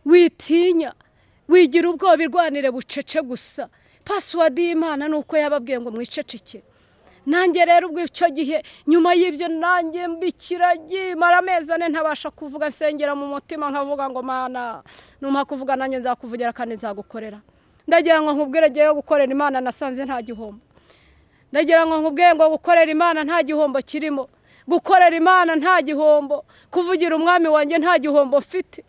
A: Witinya wigira ubwoba, irwanire bucece gusa. Password y'Imana nuko yababwiye ngo mwiceceke. Nanjye rero ubwo icyo gihe nyuma y'ibyo nanjye mbikiragi mara mezane ntabasha kuvuga, nsengera mu mutima nkavuga ngo Mana numpa kuvuga nanjye nzakuvugira kandi nzagukorera. Ndagira ngo nkubwire giye gukorera Imana nasanze nta gihombo. Ndagira ngo nkubwire ngo gukorera Imana nta gihombo kirimo. Gukorera Imana nta gihombo. Kuvugira umwami wanjye nta gihombo mfite.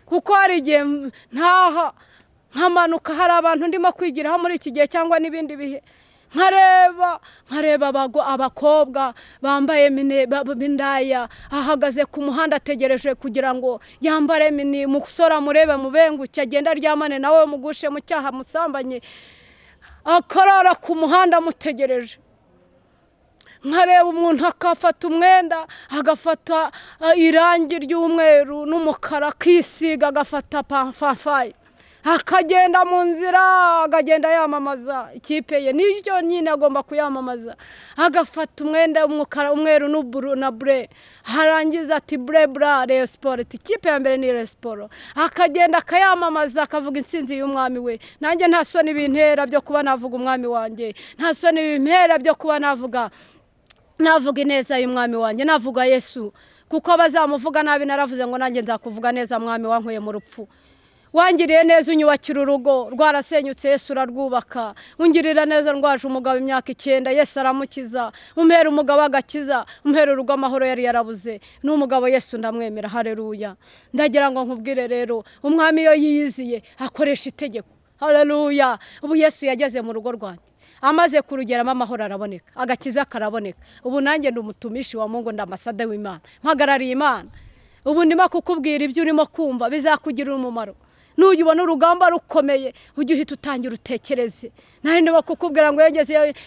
A: Kuko hari igihe nkamanuka hari abantu ndimo kwigiraho muri iki gihe cyangwa n'ibindi bihe, nkareba abakobwa bambaye bindaya ahagaze ku muhanda ategereje kugira ngo yambare mini, musora murebe mubenguke agenda aryamane nawe mugushe mu cyaha musambanye, akarara ku muhanda mutegereje. Nkareba umuntu akafata umwenda, agafata irangi ry'umweru n'umukara, kisiga agafata pamfafaye, akagenda mu nzira, akagenda yamamaza ikipe ye. Nibyo nyine agomba kuyamamaza. Agafata umwenda w'umukara, umweru na bre, harangiza ati bra Rayon Sport, ikipe ya mbere ni Rayon Sport. Akagenda akayamamaza, akavuga intsinzi y'umwami we. Nanjye nta soni bintera byo kuba navuga umwami wanjye, nta soni bintera byo kuba navuga ineza y'umwami wanjye, navuga Yesu. Kuko abazamuvuga nabi naravuze ngo nanjye nzakuvuga neza, mwami wankuye mu rupfu. Wangiriye neza unyubakira urugo rwarasenyutse, Yesu ararwubaka. Ungirira neza ndwaje umugabo imyaka 9, Yesu aramukiza. Umpera umugabo agakiza, umpera urugo amahoro yari yarabuze. N'umugabo Yesu ndamwemera. Haleluya. Ndagira ngo nkubwire rero umwami yo yiyiziye akoresha itegeko. Haleluya. Ubu Yesu yageze mu rugo rwanjye, amaze kurugeramo amahoro araboneka, agakiza karaboneka. Ubu nanjye ndi umutumishi wa Mungu, ndamasade w'Imana, mpagarariye Imana. Ubu ndimo kukubwira ibyo urimo kumva bizakugirira umumaro. nuyibona urugamba rukomeye ujye uhita utangira utekereze nari ndimo kukubwira ngo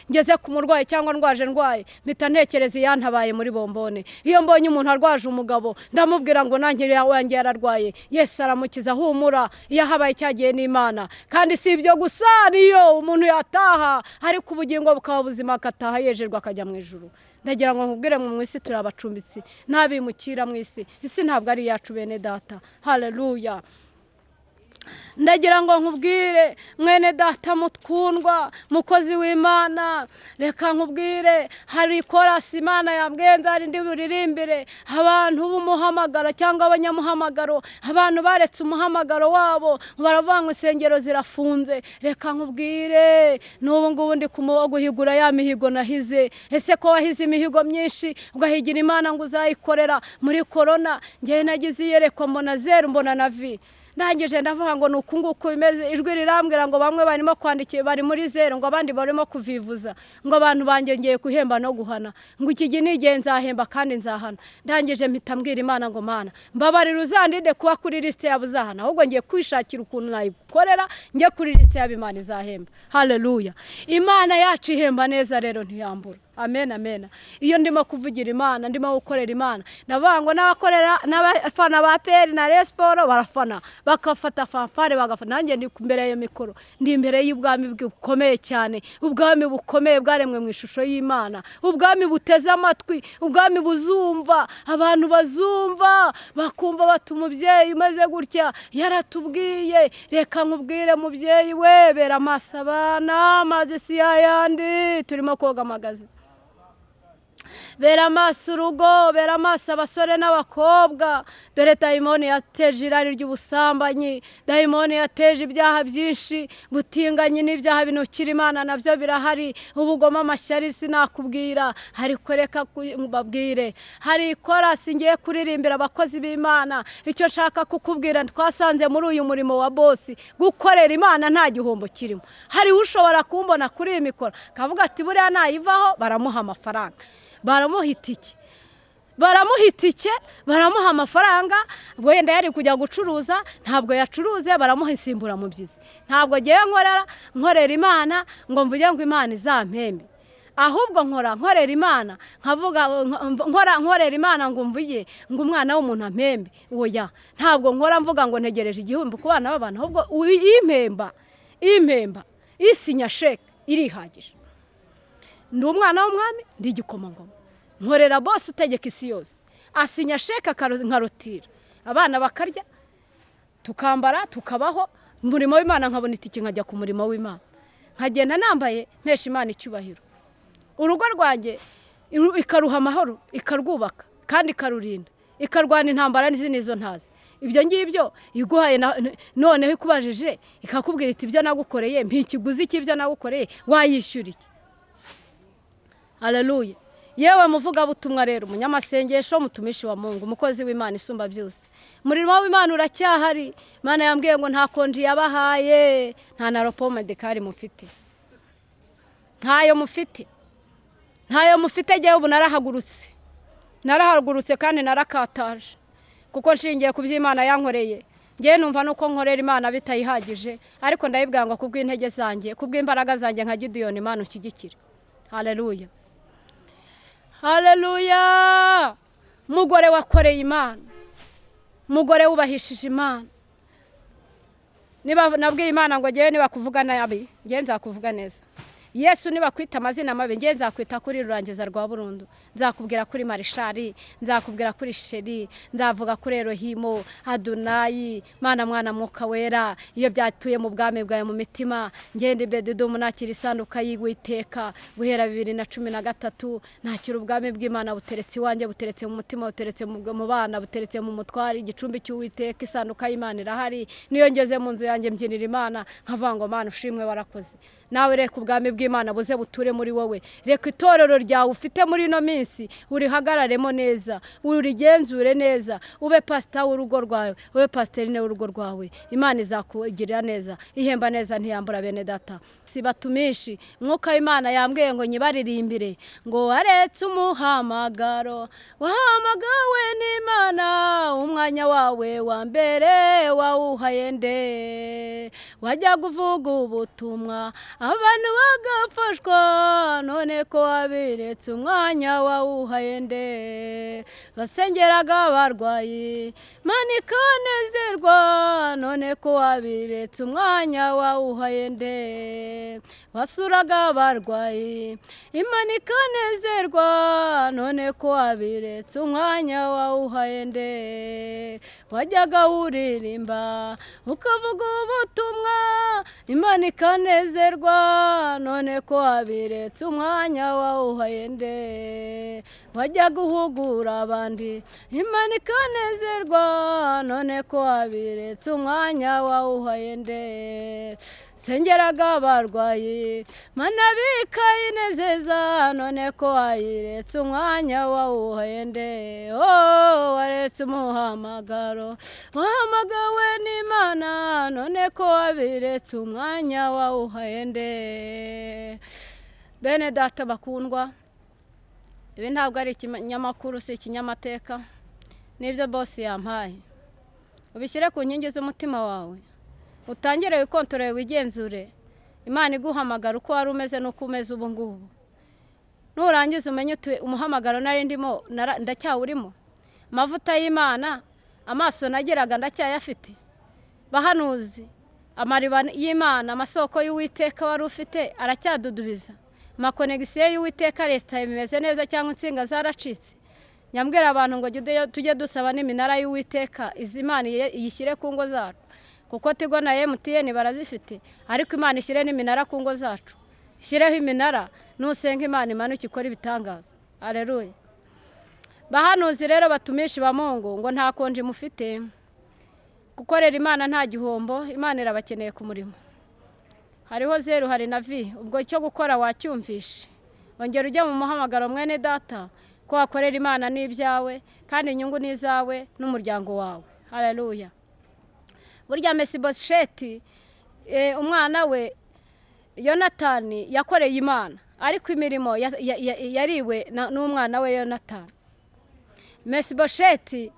A: ngeze ku murwayi cyangwa ndwaye mpita ntekereza yantabaye muri bombone iyo mbonye umuntu arwaje umugabo ndamubwira ngo nanjye wanjye yararwaye Yesu aramukiza humura iyo habaye cyagiye n'Imana kandi si ibyo gusa niyo umuntu yataha ariko ubugingo bukaba buzima akataha yejerwa akajya mu ijuru ndagira ngo nkubwire mu isi turabacumbitsi ntabimukira mu isi ntabwo ari yacu bene data haleluya ndagira ngo nkubwire mwene data mutwundwa mukozi w'Imana reka nkubwire hari korasi Imana yambwiye nzari ndi buririmbire abantu b'umuhamagaro cyangwa abanyamuhamagaro abantu baretse umuhamagaro wabo baravuga ngo insengero zirafunze reka nkubwire n'ubu ngubu ndi guhigura ya mihigo nahize ese ko wahize imihigo myinshi ugahigira Imana ngo uzayikorera muri corona ngiye nagize iyerekwa mbona zero mbona na vi ndangije ndavuga ngo nuko nguko bimeze ijwi rirambwira ngo bamwe barimo kwandikira bari muri zero ngo abandi barimo kuvivuza ngo abantu bangengeye kuhemba no guhana ngo iki gihe n'igihe nzahemba kandi nzahana ndangije mpita mbwira Imana ngo Mana mbabarira uzandinde kuba kuri liste y'abuzahana ahubwo ngiye kwishakira ukuntu nayikorera njye kuri liste y'Imana izahemba haleluya Imana yacu ihemba neza rero ntiyambura amen amen iyo ndimo kuvugira Imana ndimo gukorera Imana ndavuga ngo n'abakorera n'abafana ba peri na resporo barafana bakafata fanfare bagafana nanjye ndi imbere ya mikoro ndi imbere y'ubwami bukomeye cyane ubwami bukomeye bwaremwe mu ishusho y'Imana ubwami buteze amatwi ubwami buzumva abantu bazumva bakumva bati umubyeyi umaze gutya yaratubwiye reka nkubwire mubyeyi we bera amaso abana maze si yayandi turimo koga amagazi bera amaso urugo bera amaso abasore n'abakobwa dore dayimoni yateje irari ry'ubusambanyi dayimoni yateje ibyaha byinshi butinganyi n'ibyaha binukira Imana nabyo birahari ubugoma amashyari sinakubwira ariko reka mbabwire hari korasi ngiye kuririmbira abakozi b'Imana icyo nshaka kukubwira twasanze muri uyu murimo wa bosi gukorera Imana nta gihombo kirimo hari ushobora kumbona kuri iyi mikoro kavuga ati buriya nayivaho baramuha amafaranga baramuhitike baramuha amafaranga wenda yari kujya gucuruza ntabwo yacuruze baramuha insimbura mu byizi ntabwo giye nkorera Imana ngo mvuge ngo Imana izampembe ahubwo nkorera Imana nkavuga nkorera Imana ngo mvuye ngo umwana w'umuntu ampembe oya ntabwo mvuga ngo ntegereje igihumbi ku bana b'abantu ahubwo impemba isinya sheke irihagije ndi umwana w'umwami ndi igikomangoma nkorera bose utegeka isi yose asinya sheke nkarutira abana bakarya tukambara tukabaho umurimo w'Imana nkabona itike nkajya ku murimo w'Imana nkagenda nambaye mpesha Imana icyubahiro urugo rwanjye ikaruha amahoro ikarwubaka kandi ikarurinda ikarwana intambara n'izo ntazi ibyo ngibyo iguhaye noneho ikubajije ikakubwira iti ibyo nagukoreye mpikiguzi cy'ibyo nagukoreye wayishyura iki haleluya yewe muvuga butumwa rero umunyamasengesho mutumishi wa Mungu umukozi w'Imana isumba byose umurimo w'Imana uracyahari Imana yambwiye ngo nta konji yabahaye nta na ropome dekari mufite ntayo mufite giye ubu narahagurutse kandi narakataje kuko nshingiye ku by'Imana yankoreye ngiye numva nuko nkorera Imana bitayihagije ariko ndayibwira ngo kubw'intege zanjye kubw'imbaraga zanjye nka Gideyoni Imana ushyigikira haleluya haleluya mugore wakoreye Imana mugore wubahishije Imana niba nabwiye Imana ngo ngiye niba kuvuga nabi ngiye nzakuvuga neza Yesu niba kwita amazina mabi ngiye nzakwita kuri rurangiza rwa burundu nzakubwira kuri Marishari nzakubwira kuri Sheri nzavuga kuri Elohimo Adunayi Mana mwana mwuka wera iyo byatuye mu bwami bwawe mu mitima ngende bedudumu nakira isanduka y'Uwiteka guhera 2013 nakira ubwami bw'Imana buteretse iwanjye buteretse mu mutima buteretse mu bana buteretse mu mutwari igicumbi cy'Uwiteka isanduka y'Imana irahari niyo ngeze mu nzu yanjye mbyinira Imana nkavuga ngo Mana ushimwe warakoze nawe reka ubwami bw'Imana buze buture muri wowe reka itorero ryawe ufite muri no minsi urihagararemo neza urigenzure neza ube pastor w'urugo rwawe ube pastorine w'urugo rwawe Imana izakugirira neza ihemba neza ntiyambura bene data sibatumishi mwuka w'Imana yambwiye ngo nyibaririmbire ngo waretse umuhamagaro wahamagawe n'Imana umwanya wawe wa mbere wawuhaye nde wajya kuvuga ubutumwa abantu bagafashwa none ko wabiretse umwanya wawuhaye nde basengeraga abarwayi Imana ikanezerwa none ko wabiretse umwanya wawuhaye nde wasuraga abarwayi Imana ikanezerwa none ko wabiretse umwanya wawuhaye nde wajyaga uririmba ukavuga ubutumwa Imana ikanezerwa none ko wabiretse umwanya wawuhaye nde wajyaga uhugura abandi Imana ikanezerwa none ko wabiretse umwanya wawuhaye nde sengeraga abarwayi Mana bikayinezeza none ko wayiretse umwanya wawuhaye nde waretse umuhamagaro wahamagawe n'Imana none ko wabiretse umwanya wawuhaye nde bene data bakundwa ibi ntabwo ari ikinyamakuru si ikinyamateka nibyo bosi yampaye ubishyire ku nkingi z'umutima wawe utangire wikontorere wigenzure Imana iguhamagara uko wari umeze n'uko umeze ubu ngubu nurangiza umenye uti umuhamagaro nari ndimo ndacyawurimo amavuta y'Imana amaso nagiraga ndacyayafite bahanuzi amariba y'Imana amasoko y'Uwiteka wari ufite aracyadudubiza amakonegisiyo y'Uwiteka resita bimeze neza cyangwa insinga zaracitse nyambwira abantu ngo tujye dusaba n'iminara y'Uwiteka izi Imana iyishyire ku ngo zacu kuko Tigo na MTN barazifite ariko Imana ishyire n'iminara ku ngo zacu ishyireho iminara nusenga Imana imanuke ikora ibitangaza haleluya bahanuzi rero batumishi ba Mungu ngo nta konje mufite gukorera Imana nta gihombo Imana irabakeneye ku murimo hariho 0 hari na V ubwo cyo gukora wacyumvishe ongera ujya mu muhamagaro mwene data ko wakorera Imana n'ibyawe kandi inyungu n'izawe n'umuryango wawe haleluya burya Mesibosheti umwana we Yonatani yakoreye Imana ariko imirimo yariwe n'umwana we Yonatani Mesibosheti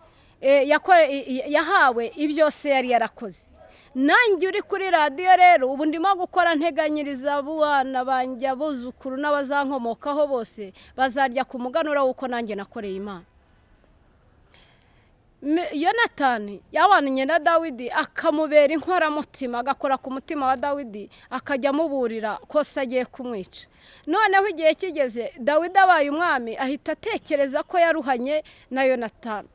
A: yahawe ibyose yari yarakoze nanjye uri kuri radiyo rero ubu ndimo gukora nteganyiriza abana banjye abuzukuru n'abazankomokaho bose bazarya ku muganura w'uko nanjye nakoreye Imana Yonatani yabanye na Dawidi akamubera inkoramutima agakora ku mutima wa Dawidi akajya amuburira ko se agiye kumwica noneho igihe kigeze Dawidi abaye umwami ahita atekereza ko yaruhanye na Yonatani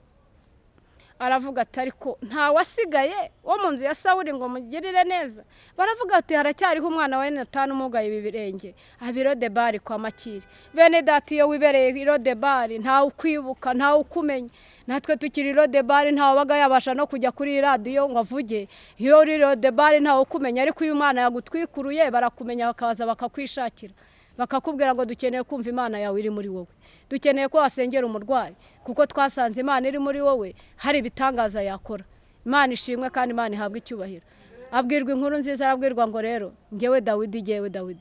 A: aravuga ati ariko nta wasigaye wo mu nzu ya Sawuli ngo mugirire neza baravuga ati haracyariho umwana wa Yonatani umugaye ibirenge abirode kwa Makiri bene data iyo wibereye irode nta ukwibuka nta ukumenya natwe tukiri irode nta wabaga yabasha no kujya kuri radiyo ngo avuge iyo uri irode nta ukumenya ariko uyu mwana yagutwikuruye barakumenya bakaza bakakwishakira bakakubwira ngo dukeneye kumva Imana yawe iri muri wowe dukeneye ko wasengera umurwayi kuko twasanze Imana iri muri wowe hari ibitangaza yakora Imana ishimwe kandi Imana ihabwa icyubahiro abwirwa inkuru nziza arabwirwa ngo rero ngewe Dawidi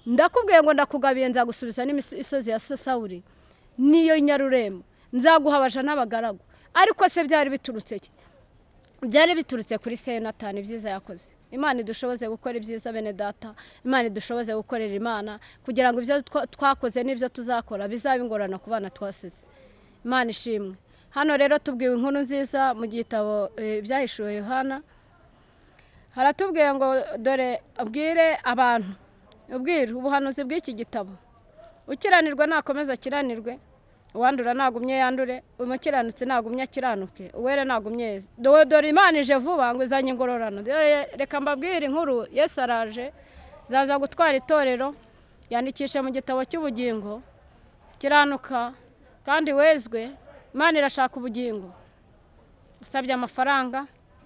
A: ndakubwiye ngo ndakugabiye nzagusubiza n'imisozi ya Sawuli niyo Nyarurembo nzaguhabasha n'abagaragu ariko se byari biturutse kuri Yonatani byiza yakoze Imana idushoboze gukora ibyiza bene data Imana idushoboze gukorera Imana kugira ngo ibyo twakoze n'ibyo tuzakora bizabe ingorana ku bana twasize Imana ishimwe hano rero tubwiwe inkuru nziza mu gitabo byahishuwe Yohana haratubwiye ngo dore abwire abantu ubwire ubuhanuzi bw'iki gitabo ukiranirwa nakomeza akiranirwe uwandura nagumye yandure umukiranutse nagumye akiranuke uwere nagumye dore Imana ije vuba ngo izanye ingororano reka mbabwire inkuru Yesu araje zaza gutwara itorero yandikisha mu gitabo cy'ubugingo kiranuka kandi wezwe Imana irashaka ubugingo usabye amafaranga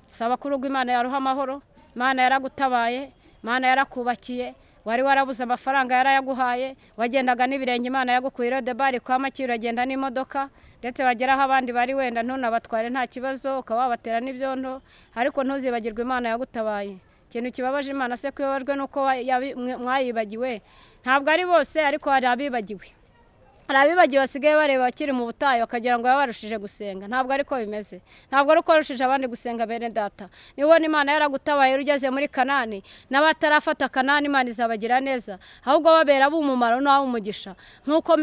A: usaba ko urugo Imana yaruha amahoro Imana yaragutabaye Imana yarakubakiye wari warabuze amafaranga yarayaguhaye wagendaga n'ibirenge Imana yagukuye irode kwa Makiri uragenda n'imodoka ndetse bageraho abandi bari wenda ntunabatware nta kibazo ukaba wabatera n'ibyondo ariko ntuzibagirwe Imana yagutabaye ikintu kibabaje Imana se kwibabajwe nuko mwayibagiwe ntabwo ari bose ariko hari abibagiwe arabibagiwe basigaye bareba bakiri mu butayu bakagira ngo yabarushije gusenga. Ntabwo ariko bimeze, ntabwo ari uko warushije abandi gusenga bene data. Nibona Imana yaragutabaye ugeze muri Kanani, n'abatarafata Kanani Imana izabagira neza, ahubwo babera ab'umumaro n'ab'umugisha. Nk'uko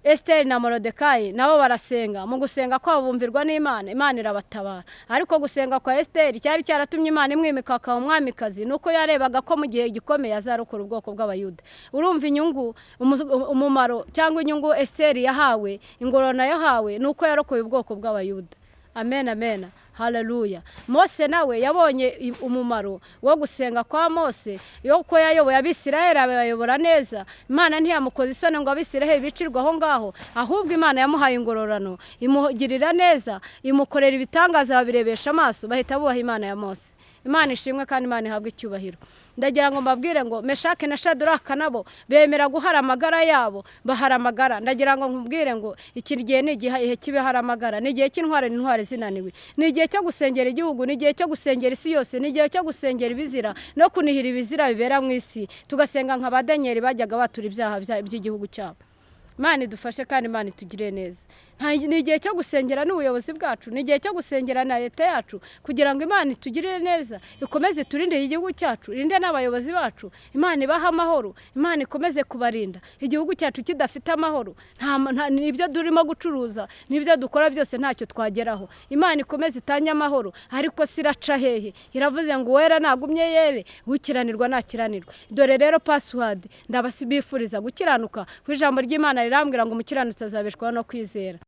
A: Esteri na Morodekayi nabo barasenga, mu gusenga kwabo bumvirwa n'Imana, Imana irabatabara. Ariko gusenga kwa Esteri cyari cyaratumye Imana imwimika akaba umwamikazi, nuko yarebaga ko mu gihe gikomeye azarokora ubwoko bw'Abayuda. Urumva inyungu umumaro cyangwa inyungu Esteri yahawe, ingororano yahawe nuko yarokoye ubwoko bw'Abayuda. Amen, amen, haleluya. Mose nawe yabonye umumaro wo gusenga kwa Mose, yuko yayoboye Abisirayeli abayobora neza. Imana ntiyamukoze isoni ngo Abisirayeli bicirwe aho ngaho, ahubwo Imana yamuhaye ingororano, imugirira neza, imukorera ibitangaza babirebesha amaso, bahita bubaha Imana ya Mose. Imana ishimwe kandi Imana ihabwe icyubahiro. Ndagira ngo mbabwire ngo Meshaki na Shadaraka nabo bemera guhara amagara yabo, bahara amagara. Ndagira ngo nkubwire ngo iki gihe ni igihe kibe hari amagara, ni igihe cy'intware n'intware zinaniwe, ni igihe cyo gusengera igihugu, ni igihe cyo gusengera isi yose, ni igihe cyo gusengera ibizira no kunihira ibizira bibera mu isi, tugasenga nka ba Danieli bajyaga batura ibyaha by'igihugu cyabo. Imana idufashe kandi Imana itugire neza. Ni igihe cyo gusengera n'ubuyobozi bwacu, ni igihe cyo gusengera na leta yacu, kugira ngo Imana itugirire neza, ikomeze turinde igihugu cyacu, irinde n'abayobozi bacu. Imana ibaha amahoro, Imana ikomeze kubarinda. Igihugu cyacu kidafite amahoro, nibyo durimo gucuruza, nibyo dukora byose ntacyo twageraho. Imana ikomeze itanye amahoro, ariko siraca hehe. Iravuze ngo wera nagumye yere, ukiranirwa nakiranirwa. Dore rero password ndabasibifuriza gukiranuka, ku ijambo ry'Imana rirambwira ngo umukiranutsi azabeshwaho no kwizera.